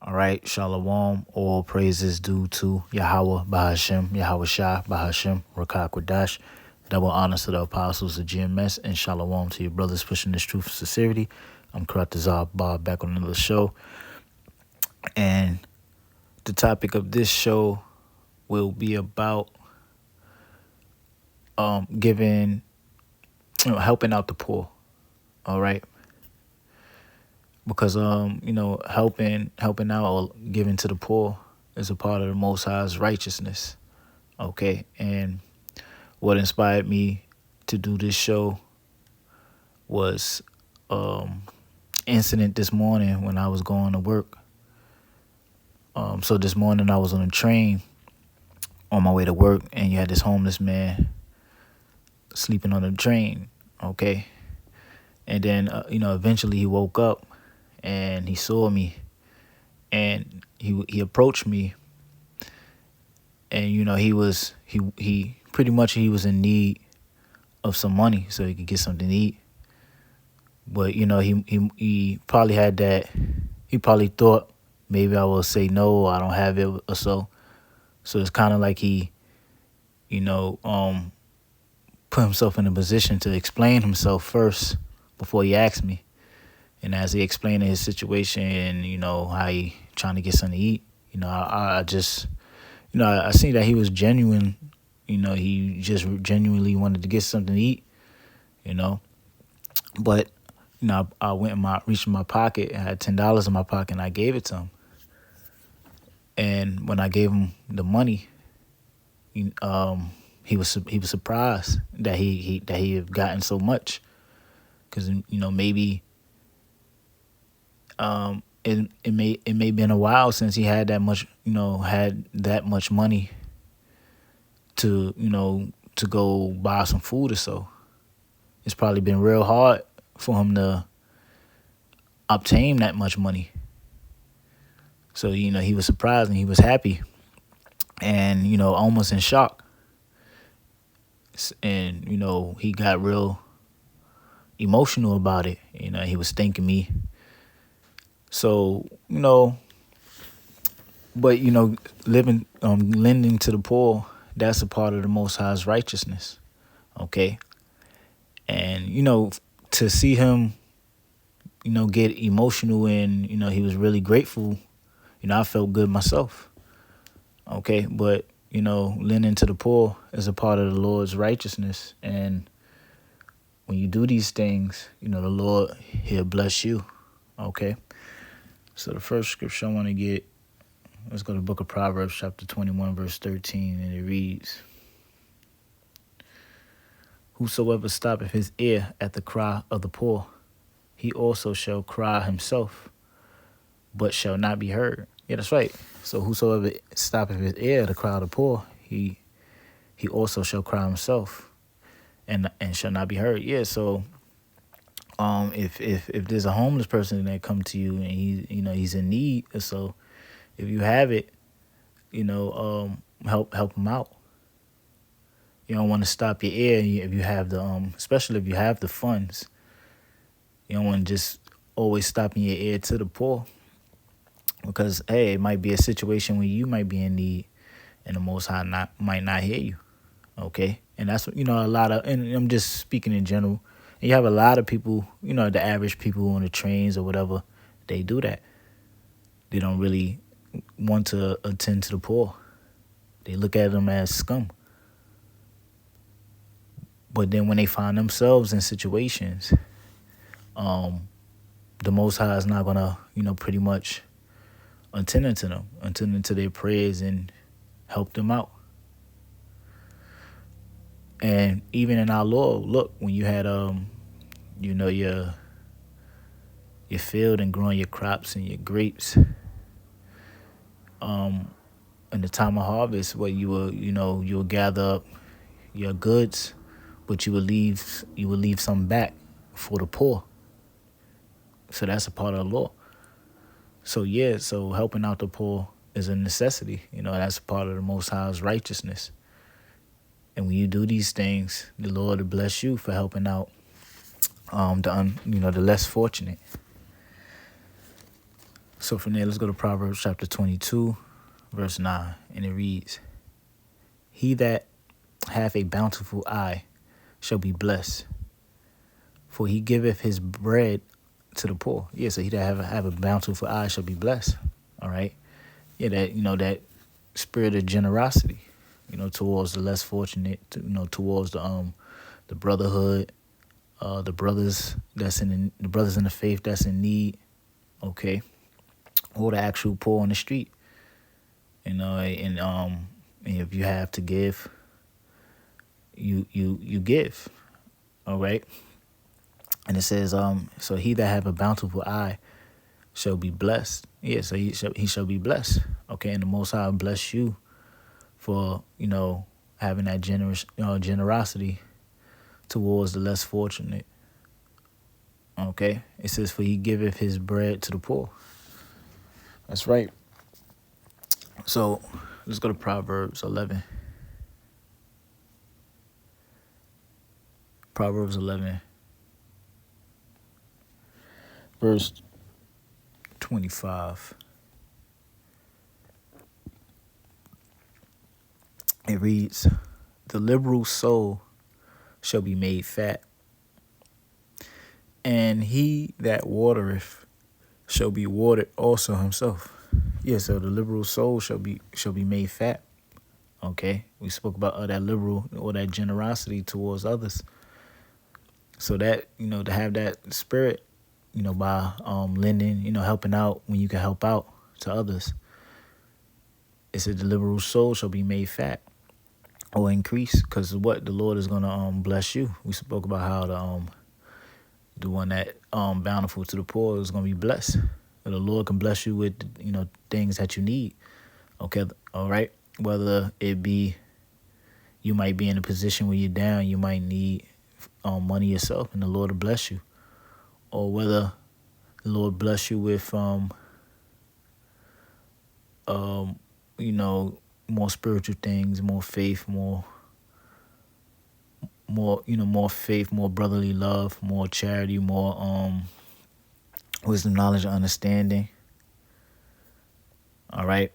All right, Shalom. All praises due to Yahweh, Bahashem, Yahweh Shah, Bahashem, Rakak Wadash. Double honors to the apostles of GMS, and Shalom to your brothers pushing this truth and sincerity. I'm Karatazar Bob back on another show. And the topic of this show will be about helping out the poor. All right. Because helping out or giving to the poor is a part of the Most High's righteousness. Okay. And what inspired me to do this show was incident this morning when I was going to work. So this morning I was on a train on my way to work, and you had this homeless man sleeping on the train. Okay. And then eventually he woke up and he saw me, and he approached me, and he pretty much he was in need of some money so he could get something to eat. But he probably had that. He probably thought maybe I will say no, I don't have it or so. So it's kind of like he, put himself in a position to explain himself first before he asked me. And as he explained his situation and how he trying to get something to eat, I just, I seen that he was genuine. He just genuinely wanted to get something to eat. But I went reached in my pocket. I had $10 in my pocket, and I gave it to him. And when I gave him the money, he was surprised that he had gotten so much, because maybe it may been a while since he had that much money to go buy some food or so. It's probably been real hard for him to obtain that much money. So, he was surprised and he was happy and, almost in shock. And, he got real emotional about it. He was thanking me. So, but, lending to the poor, that's a part of the Most High's righteousness. Okay. And, to see him, get emotional and, he was really grateful, I felt good myself. Okay. But, lending to the poor is a part of the Lord's righteousness. And when you do these things, the Lord, He'll bless you. Okay. So the first scripture I want to get, let's go to the book of Proverbs, chapter 21, verse 13, and it reads, "Whosoever stoppeth his ear at the cry of the poor, he also shall cry himself, but shall not be heard." Yeah, that's right. So whosoever stoppeth his ear at the cry of the poor, he also shall cry himself, and shall not be heard. Yeah, so if there's a homeless person that come to you and he's in need, so if you have it, help him out. You don't want to stop your ear if you have the especially if you have the funds. You don't want to just always stopping your ear to the poor, because hey, it might be a situation where you might be in need and the Most High might not hear you. Okay, and that's a lot of, and I'm just speaking in general. And you have a lot of people, the average people on the trains or whatever, they do that. They don't really want to attend to the poor. They look at them as scum. But then when they find themselves in situations, the Most High is not gonna, pretty much attend to their prayers and help them out. And even in our Lord, look, when you had your field and growing your crops and your grapes, in the time of harvest, where you'll gather up your goods, but you will leave some back for the poor. So that's a part of the law. So so helping out the poor is a necessity. That's a part of the Most High's righteousness. And when you do these things, the Lord will bless you for helping out the less fortunate. So from there, let's go to Proverbs chapter 22, verse 9. And it reads, He that hath a bountiful eye shall be blessed, for he giveth his bread to the poor. Yeah, so he that have a bountiful eye shall be blessed. All right. Yeah, that spirit of generosity, towards the less fortunate, towards the brotherhood, the brothers the brothers in the faith that's in need, okay, or the actual poor on the street, and if you have to give, you give, all right. And it says, so he that have a bountiful eye shall be blessed. Yeah, so he shall be blessed. Okay, and the Most High bless you for having that generosity towards the less fortunate. Okay, it says, for he giveth his bread to the poor. That's right. So let's go to Proverbs 11. Proverbs 11, verse 25. It reads, the liberal soul shall be made fat, and he that watereth shall be watered also himself. Yeah, so the liberal soul shall be made fat. Okay, we spoke about that liberal or that generosity towards others. So that to have that spirit, by lending, helping out when you can help out to others. It said the liberal soul shall be made fat or increase, because what the Lord is gonna bless you. We spoke about how the one that bountiful to the poor is gonna be blessed. The Lord can bless you with things that you need. Okay, all right. Whether it be you might be in a position where you're down, you might need money yourself, and the Lord will bless you. Or whether the Lord bless you with more spiritual things, more faith, more faith, more brotherly love, more charity, more wisdom, knowledge, and understanding. All right.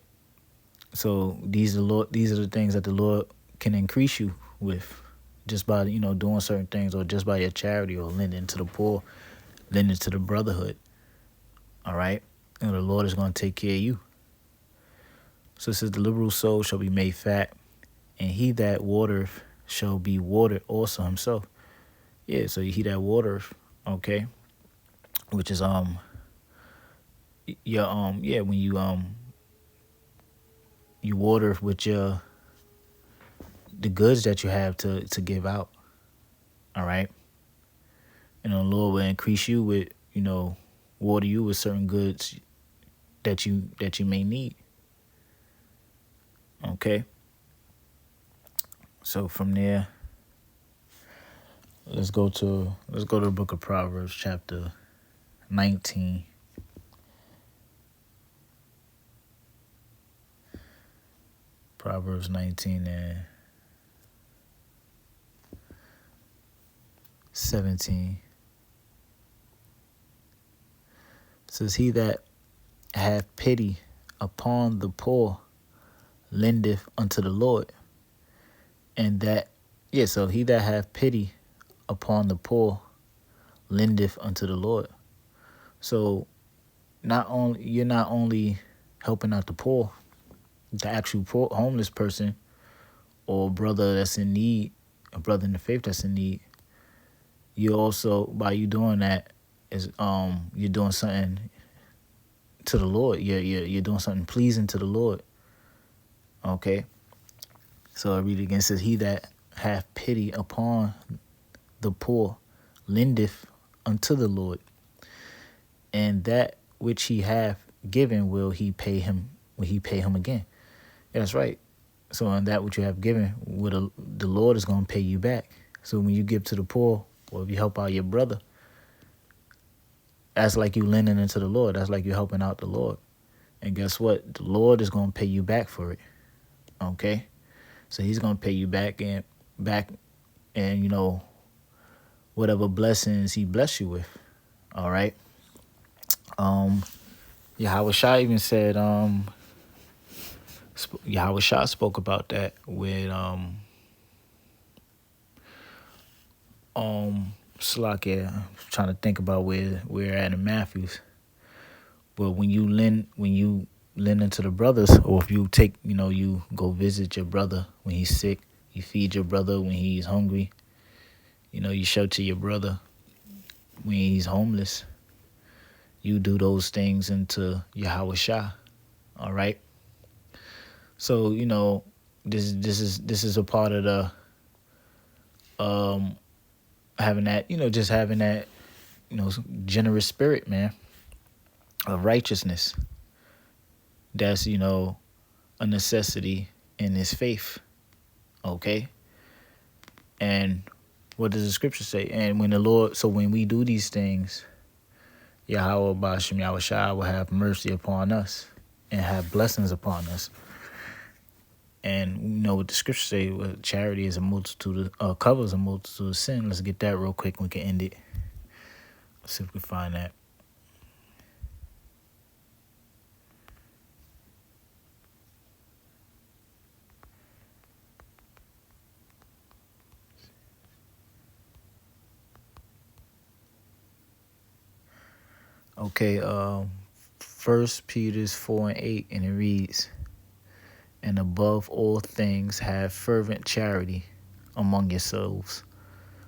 So these are the things that the Lord can increase you with, just by doing certain things, or just by your charity, or lending to the poor, lending to the brotherhood. All right. And the Lord is going to take care of you. So it says the liberal soul shall be made fat, and he that watereth shall be watered also himself. Yeah, so he that watereth, okay, which is when you water with the goods that you have to give out. All right. And the Lord will increase you with, water you with certain goods that you may need. Okay. So from there, let's go to the book of Proverbs, chapter 19. Proverbs 19 and 17. It says, he that hath pity upon the poor lendeth unto the Lord. And that, so he that hath pity upon the poor lendeth unto the Lord. So you're not only helping out the poor, the actual poor, homeless person, or brother that's in need, a brother in the faith that's in need. You also, by you doing that, is you're doing something to the Lord. You're doing something pleasing to the Lord. Okay. So I read it again. It says, he that hath pity upon the poor lendeth unto the Lord, and that which he hath given will he pay him again. Yeah, that's right. So in that which you have given, the Lord is going to pay you back. So when you give to the poor, or if you help out your brother, that's like you lending into the Lord. That's like you helping out the Lord. And guess what? The Lord is going to pay you back for it. Okay? So he's going to pay you back and whatever blessings he bless you with. All right? Yahweh Shah even said, Yahweh Shah spoke about that with Slakia. I'm trying to think about where we're at in Matthews. But when you lend into the brothers, or if you take, you go visit your brother when he's sick, you feed your brother when he's hungry, you shelter your brother when he's homeless. You do those things into Yahweh Shah. All right. So this is a part of the having that just having that generous spirit, man, of righteousness. That's a necessity in his faith. Okay. And what does the scripture say? And when we do these things, Yahweh Bashem Yahweh Shai will have mercy upon us and have blessings upon us. And what the scripture say, charity is a multitude of, covers a multitude of sin. Let's get that real quick and we can end it. Let's see if we can find that. Okay, 1 Peter 4:8, and it reads, "And above all things have fervent charity among yourselves,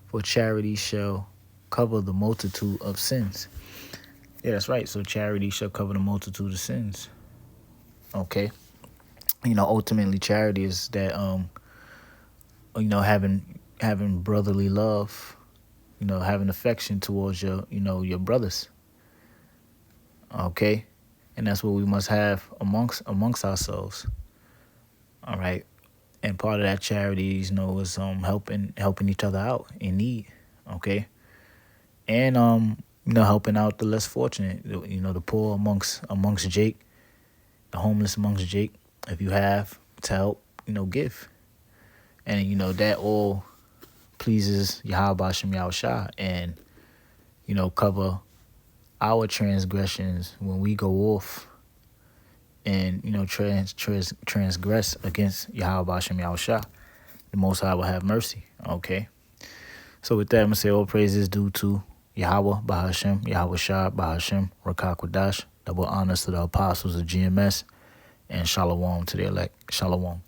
for charity shall cover the multitude of sins." Yeah, that's right. So charity shall cover the multitude of sins. Okay. Ultimately charity is that having brotherly love, having affection towards your brothers. Okay? And that's what we must have amongst ourselves. All right. And part of that charity, is helping each other out in need. Okay. And helping out the less fortunate, the poor amongst Jake, the homeless amongst Jake. If you have to help, give. And that all pleases Yahweh Bashem Yahweh Shah, and cover our transgressions when we go off and transgress against Yahweh Bashem Yahweh Shah. The Most High will have mercy. Okay. So with that, I'm gonna say all praises due to Yahweh Bahashem, Yahweh Shah Bahashem, Rakak Wadash. Double honors to the apostles of GMS, and Shalom to the elect. Shalom.